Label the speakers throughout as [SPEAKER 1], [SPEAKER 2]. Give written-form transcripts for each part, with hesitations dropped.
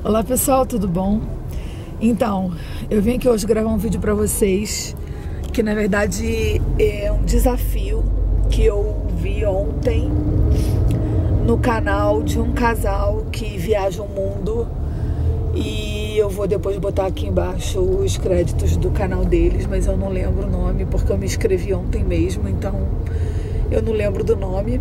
[SPEAKER 1] Olá pessoal, tudo bom? Então, eu vim aqui hoje gravar um vídeo pra vocês que na verdade é um desafio que eu vi ontem no canal de um casal que viaja o mundo, e eu vou depois botar aqui embaixo os créditos do canal deles, mas eu não lembro o nome porque eu me inscrevi ontem mesmo, então eu não lembro do nome,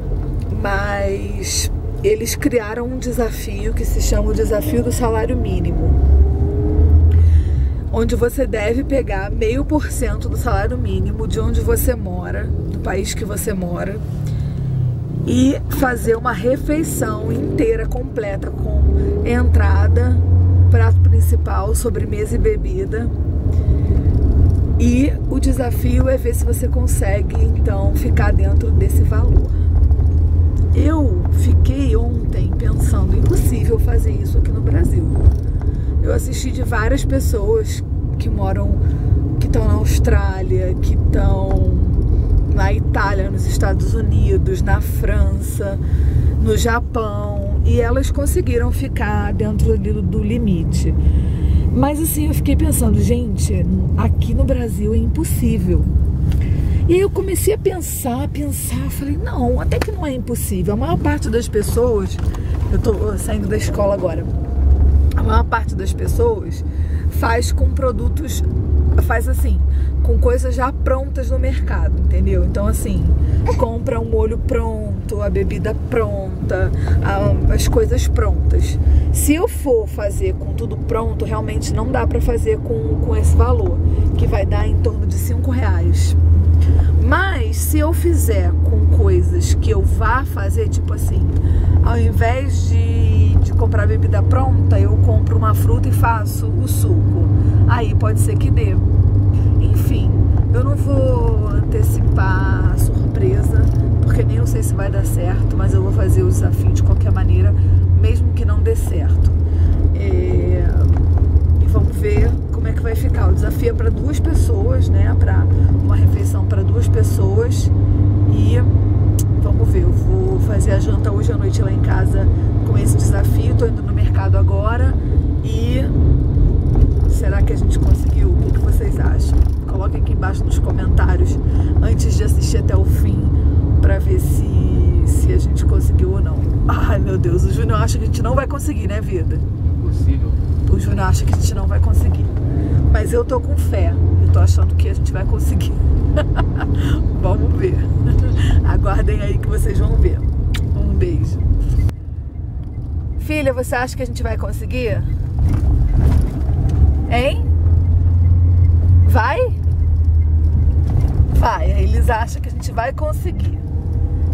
[SPEAKER 1] mas eles criaram um desafio que se chama o Desafio do Salário Mínimo, onde você deve pegar 0,5% do salário mínimo de onde você mora, do país que você mora, e fazer uma refeição inteira, completa, com entrada, prato principal, sobremesa e bebida. E o desafio é ver se você consegue, então, ficar dentro desse valor. Eu fiquei ontem pensando, impossível fazer isso aqui no Brasil. Eu assisti de várias pessoas que estão na Austrália, que estão na Itália, nos Estados Unidos, na França, no Japão, e elas conseguiram ficar dentro do limite. Mas assim, eu fiquei pensando, gente, aqui no Brasil é impossível. E aí eu comecei a pensar, falei, não, até que não é impossível. A maior parte das pessoas, eu tô saindo da escola agora, a maior parte das pessoas faz com produtos, faz assim, com coisas já prontas no mercado, entendeu? Então assim, compra um molho pronto, a bebida pronta, as coisas prontas. Se eu for fazer com tudo pronto, realmente não dá pra fazer com esse valor, que vai dar em torno de R$5. Mas se eu fizer com coisas que eu vá fazer, tipo assim, ao invés de comprar bebida pronta, eu compro uma fruta e faço o suco, aí pode ser que dê. Enfim, eu não vou antecipar a surpresa, porque nem eu sei se vai dar certo, mas eu vou fazer o desafio de qualquer maneira, mesmo que não dê certo. E vamos ver como é que vai ficar. O desafio é para 2 pessoas, né? Para uma refeição para 2 pessoas. E vamos ver, eu vou fazer a janta hoje à noite lá em casa com esse desafio. Tô indo no mercado agora. E será que a gente conseguiu? O que vocês acham? Coloquem aqui embaixo nos comentários antes de assistir até o fim, para ver se a gente conseguiu ou não. Ai meu Deus, o Júnior acha que a gente não vai conseguir, né, vida?
[SPEAKER 2] Impossível.
[SPEAKER 1] O Júnior acha que a gente não vai conseguir, mas eu tô com fé, eu tô achando que a gente vai conseguir. Vamos ver. Aguardem aí que vocês vão ver. Um beijo. Filha, você acha que a gente vai conseguir? Hein? Vai? Vai, eles acham que a gente vai conseguir.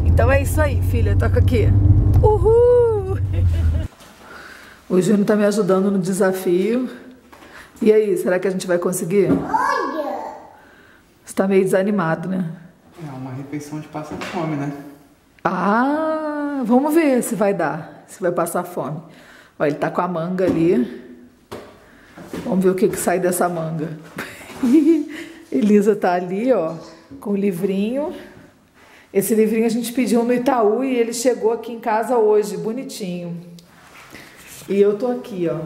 [SPEAKER 1] Então é isso aí, filha, toca aqui. Uhul! O Júnior tá me ajudando no desafio. E aí, será que a gente vai conseguir?
[SPEAKER 3] Olha!
[SPEAKER 1] Você tá meio desanimado, né?
[SPEAKER 2] É uma refeição de passar fome, né?
[SPEAKER 1] Ah, vamos ver se vai dar, se vai passar fome. Olha, ele tá com a manga ali. Vamos ver o que sai dessa manga. Elisa tá ali, ó, com o livrinho. Esse livrinho a gente pediu no Itaú e ele chegou aqui em casa hoje, bonitinho. E eu tô aqui, ó.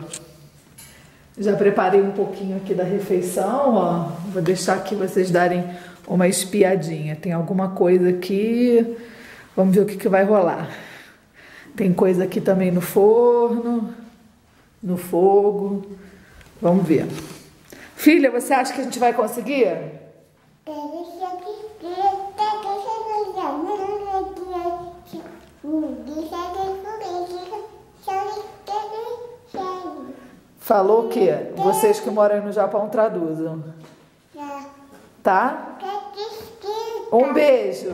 [SPEAKER 1] Já preparei um pouquinho aqui da refeição, ó. Vou deixar aqui vocês darem uma espiadinha. Tem alguma coisa aqui. Vamos ver o que vai rolar. Tem coisa aqui também no forno, no fogo. Vamos ver. Filha, você acha que a gente vai conseguir? Falou o quê? Vocês que moram no Japão traduzam. Tá? Um beijo.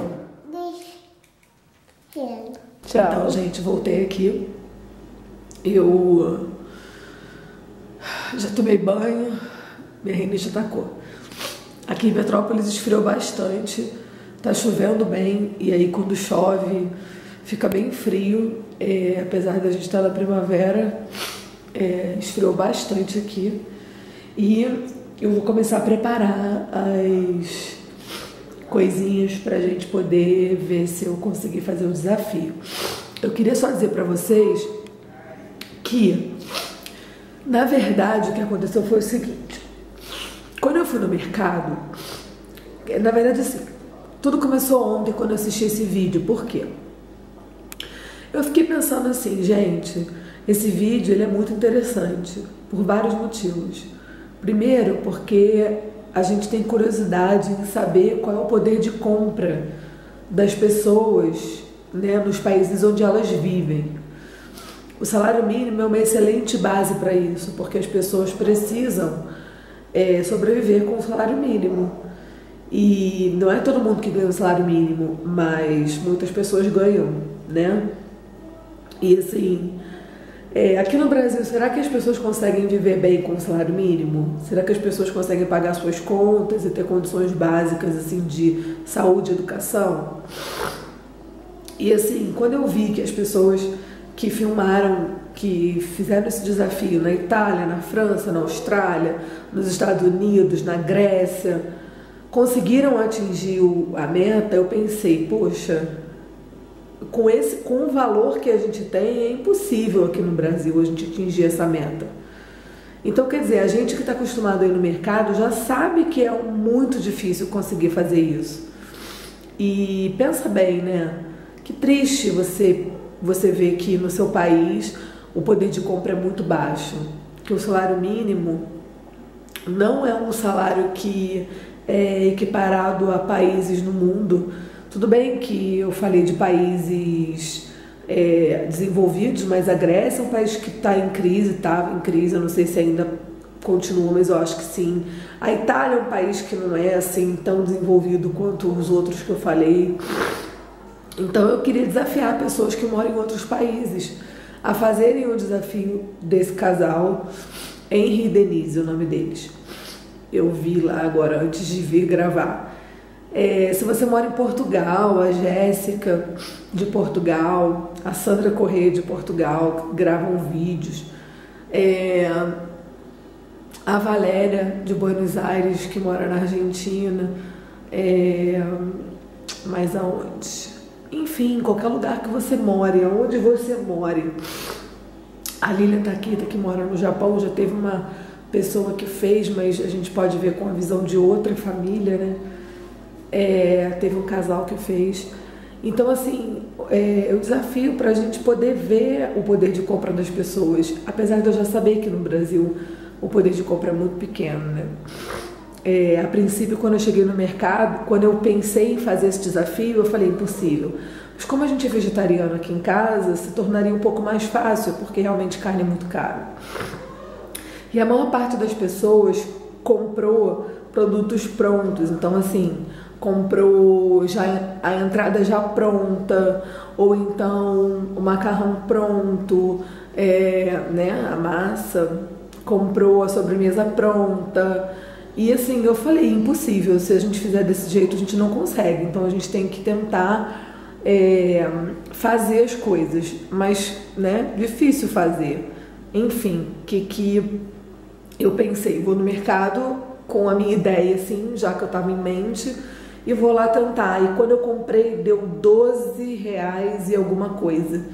[SPEAKER 1] Tchau. Então, gente, voltei aqui. Eu já tomei banho. Minha rinite atacou. Aqui em Petrópolis esfriou bastante. Tá chovendo bem. E aí quando chove fica bem frio. Apesar da gente estar na primavera, esfriou bastante aqui. E eu vou começar a preparar as coisinhas pra gente poder ver se eu conseguir fazer o desafio. Eu queria só dizer pra vocês que Na verdade, o que aconteceu foi o seguinte. Quando eu fui no mercado, na verdade assim, tudo começou ontem quando eu assisti esse vídeo. Por quê? Eu fiquei pensando assim, gente, esse vídeo ele é muito interessante por vários motivos. Primeiro, porque a gente tem curiosidade em saber qual é o poder de compra das pessoas, né, nos países onde elas vivem. O salário mínimo é uma excelente base para isso, porque as pessoas precisam sobreviver com o salário mínimo. E não é todo mundo que ganha o salário mínimo, mas muitas pessoas ganham, né? E assim, aqui no Brasil, será que as pessoas conseguem viver bem com o salário mínimo? Será que as pessoas conseguem pagar suas contas e ter condições básicas assim de saúde e educação? E assim, quando eu vi que as pessoas que filmaram, que fizeram esse desafio na Itália, na França, na Austrália, nos Estados Unidos, na Grécia, conseguiram atingir a meta, eu pensei, poxa, com o valor que a gente tem, é impossível aqui no Brasil a gente atingir essa meta. Então, quer dizer, a gente que está acostumado a ir no mercado já sabe que é muito difícil conseguir fazer isso. E pensa bem, né? Que triste você ver que no seu país o poder de compra é muito baixo, que o salário mínimo não é um salário que é equiparado a países no mundo. Tudo bem que eu falei de países desenvolvidos, mas a Grécia é um país que está em crise, estava em crise, eu não sei se ainda continua, mas eu acho que sim. A Itália é um país que não é assim tão desenvolvido quanto os outros que eu falei. Então eu queria desafiar pessoas que moram em outros países a fazerem o desafio desse casal, Henry e Denise, o nome deles. Eu vi lá agora antes de vir gravar. Se você mora em Portugal, a Jéssica de Portugal, a Sandra Corrêa de Portugal, que gravam vídeos, a Valéria de Buenos Aires, que mora na Argentina, mas aonde? Enfim, em qualquer lugar que você more, onde você more. A Lília Taquita, que mora no Japão, já teve uma pessoa que fez, mas a gente pode ver com a visão de outra família, né? Teve um casal que fez. Então, assim, eu desafio para a gente poder ver o poder de compra das pessoas, apesar de eu já saber que no Brasil o poder de compra é muito pequeno, né? A princípio, quando eu cheguei no mercado, quando eu pensei em fazer esse desafio, eu falei, impossível. Mas como a gente é vegetariano aqui em casa, se tornaria um pouco mais fácil, porque realmente carne é muito caro. E a maior parte das pessoas comprou produtos prontos, então assim, comprou já a entrada já pronta, ou então o macarrão pronto, né, a massa, comprou a sobremesa pronta. E assim, eu falei, impossível, se a gente fizer desse jeito a gente não consegue, então a gente tem que tentar fazer as coisas, mas, né, difícil fazer. Enfim, que eu pensei, vou no mercado com a minha ideia, assim, já que eu estava em mente, e vou lá tentar. E quando eu comprei, deu R$12 e alguma coisa.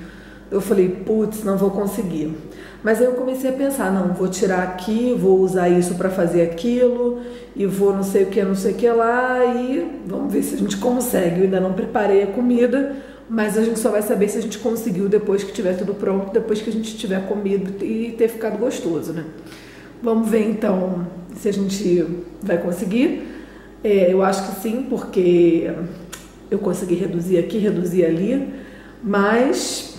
[SPEAKER 1] Eu falei, putz, não vou conseguir. Mas aí eu comecei a pensar, não, vou tirar aqui, vou usar isso para fazer aquilo, e vou não sei o que lá, e vamos ver se a gente consegue. Eu ainda não preparei a comida, mas a gente só vai saber se a gente conseguiu depois que tiver tudo pronto, depois que a gente tiver comido e ter ficado gostoso, né? Vamos ver então se a gente vai conseguir. Eu acho que sim, porque eu consegui reduzir aqui, reduzir ali, mas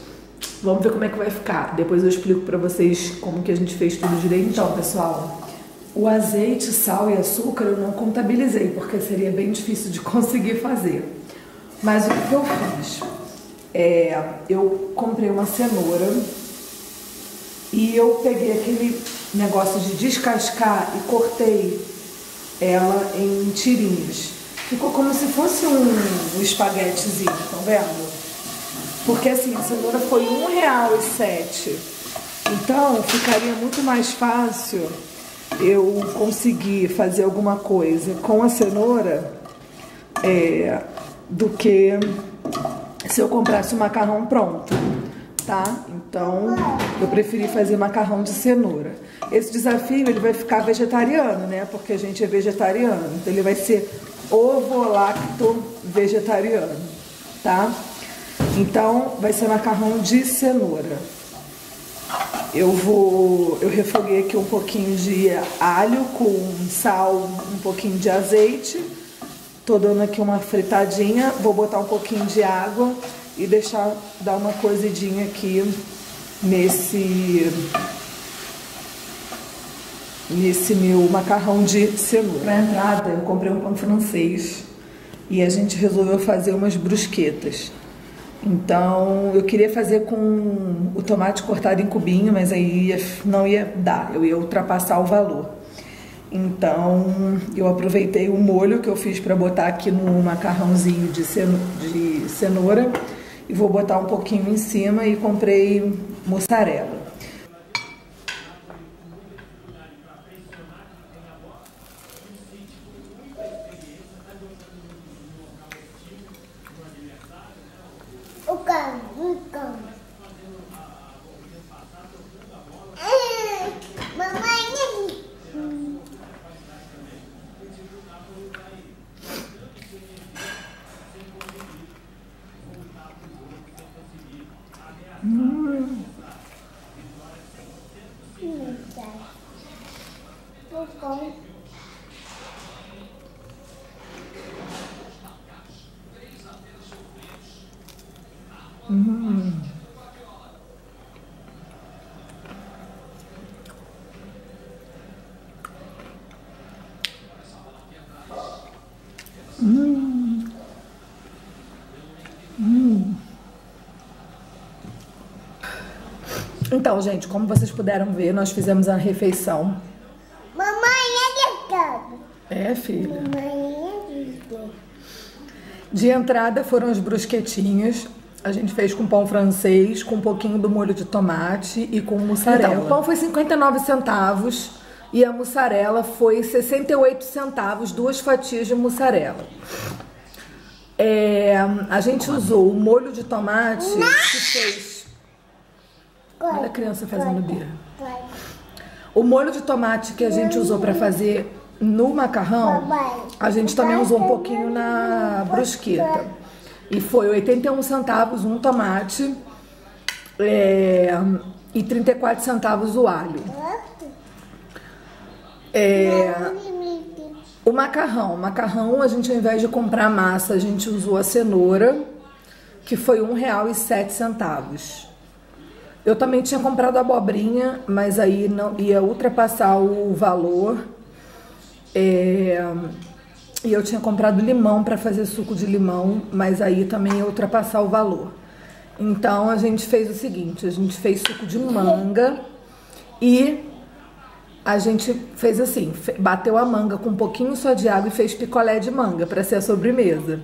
[SPEAKER 1] vamos ver como é que vai ficar. Depois eu explico pra vocês como que a gente fez tudo direito. Então, pessoal, o azeite, sal e açúcar eu não contabilizei, porque seria bem difícil de conseguir fazer. Mas o que eu fiz? Eu comprei uma cenoura e eu peguei aquele negócio de descascar e cortei ela em tirinhas. Ficou como se fosse um espaguetezinho, estão vendo? Porque assim, a cenoura foi R$1,07. Então, ficaria muito mais fácil eu conseguir fazer alguma coisa com a cenoura do que se eu comprasse o macarrão pronto, tá? Então, eu preferi fazer macarrão de cenoura. Esse desafio, ele vai ficar vegetariano, né? Porque a gente é vegetariano. Então, ele vai ser ovo-lacto vegetariano, tá? Então, vai ser macarrão de cenoura. Eu refoguei aqui um pouquinho de alho com sal, um pouquinho de azeite. Tô dando aqui uma fritadinha, vou botar um pouquinho de água e deixar dar uma cozidinha aqui nesse meu macarrão de cenoura. Pra entrada, eu comprei um pão francês e a gente resolveu fazer umas brusquetas. Então, eu queria fazer com o tomate cortado em cubinho, mas aí não ia dar, eu ia ultrapassar o valor. Então, eu aproveitei o molho que eu fiz para botar aqui no macarrãozinho de cenoura e vou botar um pouquinho em cima e comprei mussarela. Então, gente, como vocês puderam ver, nós fizemos a refeição.
[SPEAKER 3] Mamãe é deitado.
[SPEAKER 1] É, filha.
[SPEAKER 3] Mamãe é deitado.
[SPEAKER 1] De entrada foram as brusquetinhas. A gente fez com pão francês, com um pouquinho do molho de tomate e com mussarela. Então, o pão foi 59 centavos e a mussarela foi 68 centavos, 2 fatias de mussarela. A gente usou o molho de tomate que fez... Olha a criança fazendo birra. O molho de tomate que a gente usou para fazer no macarrão, a gente também usou um pouquinho na brusqueta. E foi 81 centavos um tomate e 34 centavos o alho. O macarrão, a gente ao invés de comprar massa, a gente usou a cenoura, que foi R$1,07. Eu também tinha comprado abobrinha, mas aí não ia ultrapassar o valor. E eu tinha comprado limão para fazer suco de limão, mas aí também ia ultrapassar o valor. Então a gente fez o seguinte, a gente fez suco de manga e a gente fez assim, bateu a manga com um pouquinho só de água e fez picolé de manga para ser a sobremesa.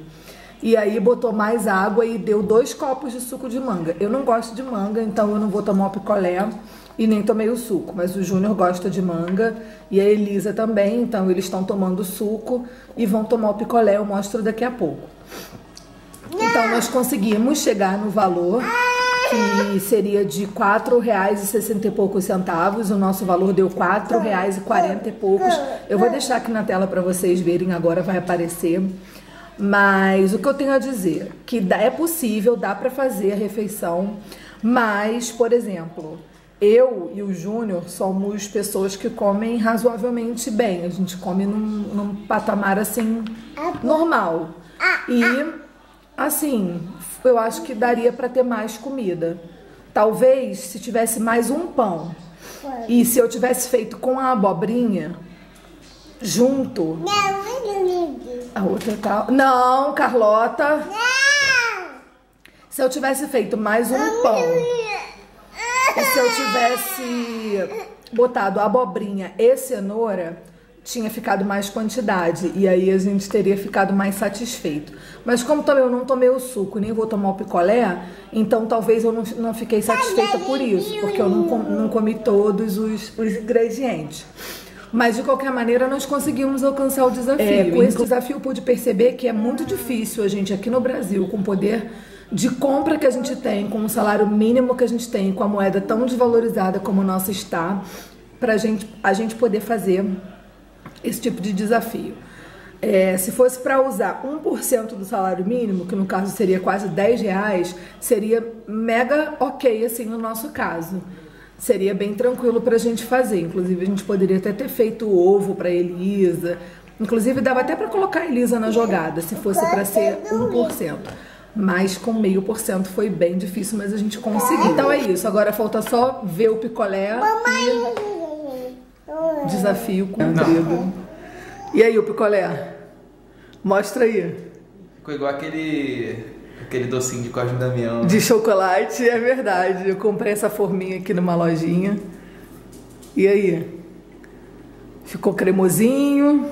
[SPEAKER 1] E aí botou mais água e deu 2 copos de suco de manga. Eu não gosto de manga, então eu não vou tomar o picolé e nem tomei o suco. Mas o Júnior gosta de manga e a Elisa também, então eles estão tomando suco e vão tomar o picolé, eu mostro daqui a pouco. Então nós conseguimos chegar no valor que seria de R$4,60 e poucos centavos. O nosso valor deu R$4,40 e poucos. Eu vou deixar aqui na tela para vocês verem, agora vai aparecer. Mas o que eu tenho a dizer, que é possível, dá para fazer a refeição, mas, por exemplo, eu e o Júnior somos pessoas que comem razoavelmente bem, a gente come num patamar assim, normal. E, assim, eu acho que daria para ter mais comida. Talvez, se tivesse mais um pão, e se eu tivesse feito com a abobrinha, junto... A outra tá... Não, Carlota.
[SPEAKER 3] Não.
[SPEAKER 1] Se eu tivesse feito mais um pão e se eu tivesse botado abobrinha e cenoura, tinha ficado mais quantidade. E aí a gente teria ficado mais satisfeito. Mas como também eu não tomei o suco, nem vou tomar o picolé, então talvez eu não fiquei satisfeita por isso. Porque eu não comi todos os ingredientes. Mas, de qualquer maneira, nós conseguimos alcançar o desafio. Com esse desafio, eu pude perceber que é muito difícil a gente, aqui no Brasil, com poder de compra que a gente tem, com o salário mínimo que a gente tem, com a moeda tão desvalorizada como a nossa está, pra a gente poder fazer esse tipo de desafio. Se fosse para usar 1% do salário mínimo, que no caso seria quase R$10, seria mega ok, assim, no nosso caso. Seria bem tranquilo pra gente fazer. Inclusive, a gente poderia até ter feito ovo pra Elisa. Inclusive, dava até pra colocar a Elisa na jogada, se fosse pra ser 1%. Mas com 0,5% foi bem difícil, mas a gente conseguiu. Então é isso, agora falta só ver o picolé e desafio cumprido. E aí, o picolé? Mostra aí.
[SPEAKER 2] Ficou igual aquele docinho de Cosme e Damião.
[SPEAKER 1] De chocolate, é verdade. Eu comprei essa forminha aqui numa lojinha. E aí? Ficou cremosinho.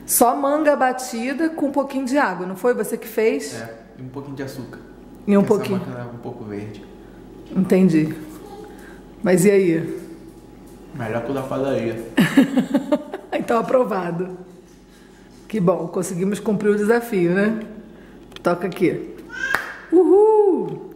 [SPEAKER 1] Só manga batida com um pouquinho de água, não foi você que fez?
[SPEAKER 2] E um pouquinho de açúcar.
[SPEAKER 1] E um pouquinho.
[SPEAKER 2] Essa máquina é um pouco verde.
[SPEAKER 1] Entendi. Mas e aí?
[SPEAKER 2] Melhor que o da padaria.
[SPEAKER 1] Então aprovado. Que bom, conseguimos cumprir o desafio, né? Toca aqui. Uhul!